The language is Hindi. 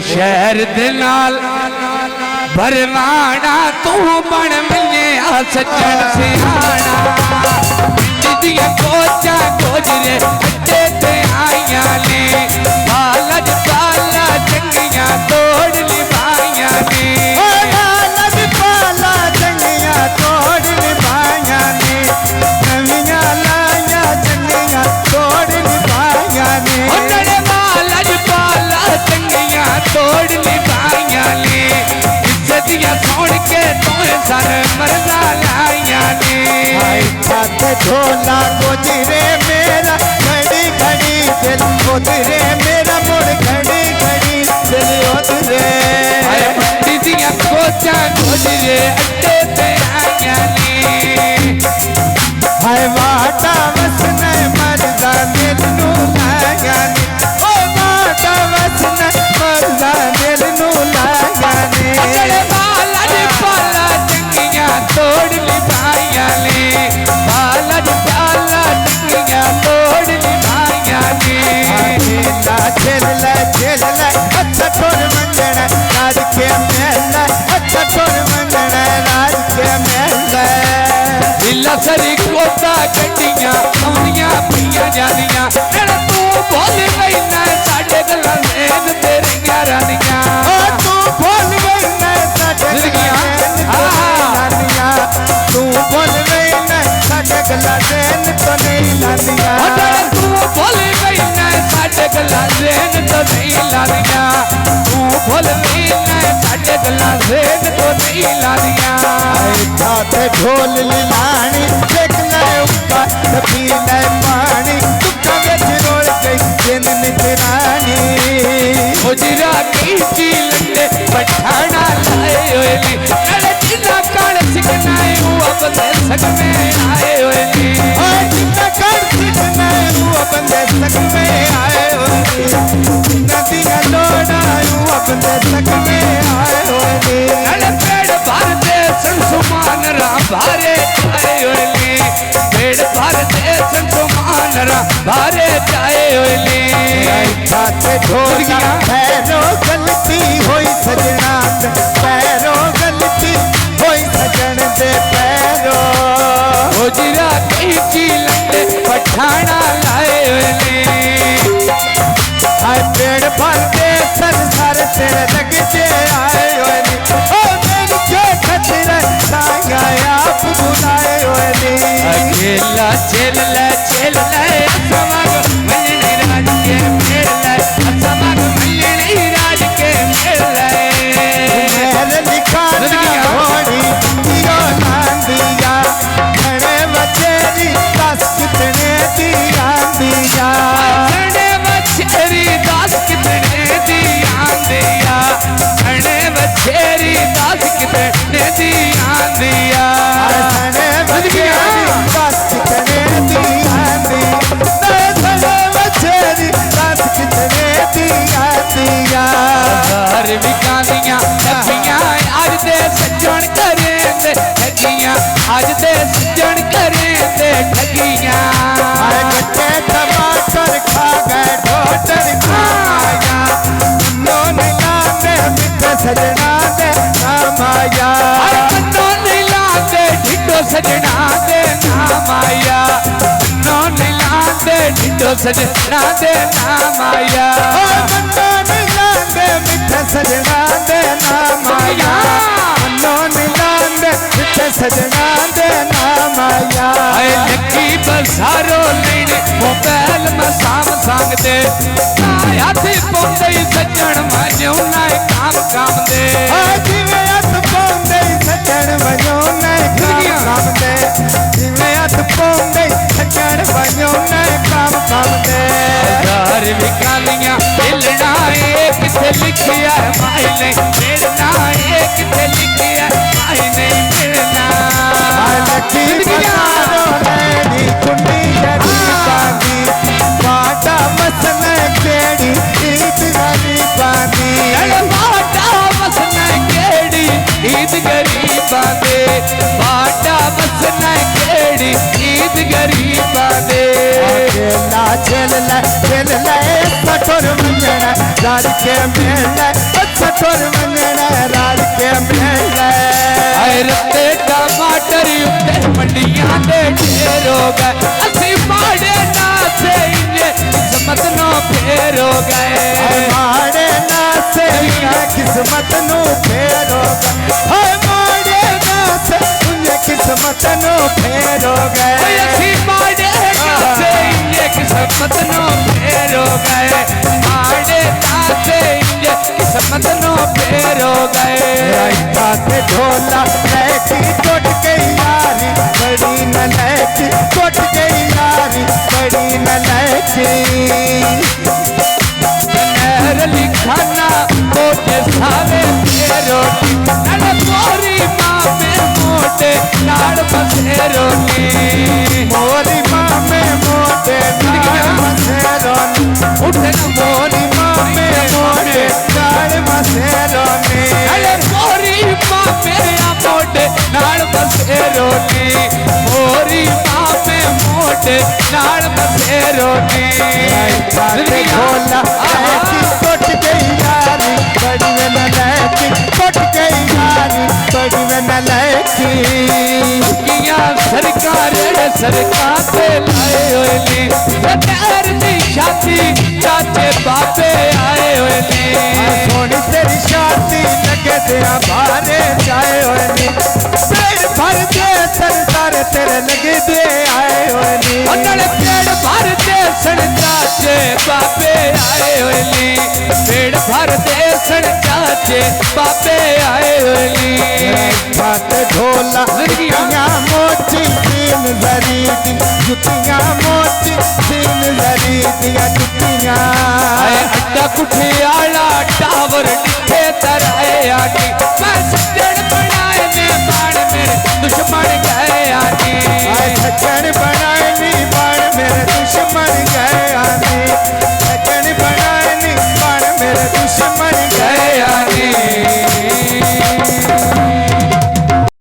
शहर दे नाल भरवाना तू बन मिले सजन सियाना दिदिया कोचा गोजरे अड्डे ते आइया ने बालज पाला चंगिया तोड़ लिबाइया ने बालज पाला चंगिया तोड़ लिबाइया ने नविया लाया चंगिया तोड़ लिबाइया ने बालज पाला चंगिया तोड़ लिबाइया ने इज्जतिया छोड़ के तोए सर मरदा लाइया ने हाथ ढोला गोजरे मेरा घड़ी घड़ी दिल उधरे मेरा मुड़ घड़ी घड़ी दिल उधरे दीदिया कोचा गोजरे अड्डे ते आइया ने हाय वाटा वसन मरदा दिल नू लाया ने ओ वाटा वसन मरदा दिल नू लाया ने बालज पाला चंगिया तोड़ लिबाइया ने बालज पाला चंगिया तोड़ लिबाइया ने झेल ले अच्छा छोड़ मंगना राज के मेला अच्छा छोड़ मंगना राज के मेला दिला सरी कोता गड्डियां आउनियां पिया जानियां तेरा तू बोल गई ना साडे गल्लां लेन तेरियां रानियां तू बोल गई ना साडे गल्लां तू बोल गई ना साडे गल्लां देन तो नहीं लानियां तू बोल गई ना साडे गल्लां लेन तो नहीं लानियां तू बोल गई ना साडे गल्लां लेन तो नहीं लानियां हाथ ढोल लानी देख ले ऊपर पी ले पानी दुखा विच रोल गई जिन नितरानी गुजरा की लंडे पठाना लाए होए नी अरे जिन्ना काल सिकना वो अब दे सक में आए होए नी जिन्ना काल सिकना वो अब दे सक में आए होए नी जिन्ना दिया लोड़ा वो अब दे सक में आए होए नी अरे पेड़ भर दे संसुमान रा भारे आए होए नी पेड़ भर दे संसुमान रा भारे जाए होए नी हाथ ढोला पैरों गलती होई सजना पैरों गलती होई सजन दे पैरों गुजरा की लंडे पठाना लाए होए नी हाय पेड़ फल के संसार तेरे लगते आए होए नी ओ मेरी के खतरे सांगा आप बुलाए होए नी अकेला चल ले असमग मलनी राज के मेल ले असमग मलनी राज के मेल ले मेरे लिखा ना होनी दियो नांदिया घरे बचेरी दस कितने दिया दिया घने बछेरी दास कितने दिया दिया घने बछेरी दास कितने दिया दिया घरे बचेरी दस कितने दिया दिया घरे बचेरी दस कितने दिया दिया हर विकानियां ठगियां आज दे सज्जन करे ते ठगियां आज दे सज्जन करे ते ठगियां कच्चे टमाटर खा गए ढोटर खाया उन्होंने लाने मित्र सजना दे नाम आया नो नीला दे ढिडो सजना दे नाम आया नो नीला दे ढिडो सजना दे नाम आया उन्होंने लाने मित्र सजना दे नाम आया उन्होंने लाने मित्र सजना दे नाम आया लकी बसारो लेने मोबाइल में साम सांग दे हाथी पौंदे सज्जन मजो ना काम दे जिवे हथ पौंदे सज्जन मजो ना काम दे जिवे हथ पौंदे सज्जन मजो ना काम दे घर विकालियां मिलना एक थे लिखिया माई ने मिलना एक थे लिखिया माई ने मिलना लकी बसारो लेनी कुंडी जरी पानी बाटा मसन केड़ी ईद गरी पानी बाटा मसन केड़ी ईद गरीबा दे बाटा मसन केड़ी ईद गरीबा दे चल ले कठोर मंगना दार के मेल मेला सठोर मनना राज के मेला आए रत्ते टमाटर उत्ते मंडियां दे ढेर हो गए असी माड़े ना से इन्हें किस्मत नो फेर हो गए माड़े ना से किस्मत नो फेर हो गए माड़े ना से उन्हें किस्मत नो फेर हो गए असी माड़े ना से इन्हें किस्मत नो फेर हो गए माड़े ना से इन्हें किस्मत नो फेर हो गए से ढोला लैकी टूट गई यारी बड़ी न लैकी टूट गई यारी बड़ी न लैकी नहर लिखाना मोटे सावे के रोटी नल मोरी माँ में मोटे नाड़ बसे रोटी मोरी माँ में मोटे नाड़ बसे रोटी उठे न मोरी माँ में मोटे नाड़ बसे रोटी नल मोरी माँ में मोटे नाड़ बसे रोटी मोरी माँ में मोटे नाड़ बसे रोटी ढोला लैकी टूट गई यारी बड़ी न लैकी टूट गई यारी बड़ी न लैकी सरकार पे लाए होली तेर दी शादी चाचे बापे आए होली सोनी तेरी शादी लगे दिया बारे जाए होली पेड़ भर दे संसार तेरे लगे दे आए होली अनड़ पेड़ भर दे सन चाचे बापे आए होली पेड़ भर दे सन चाचे बापे आए होली बात ढोला जुतियां मोची तीन जरी दी जुतियां मोची तीन जरी दिया जुतियां अड्डा कुठियाला टावर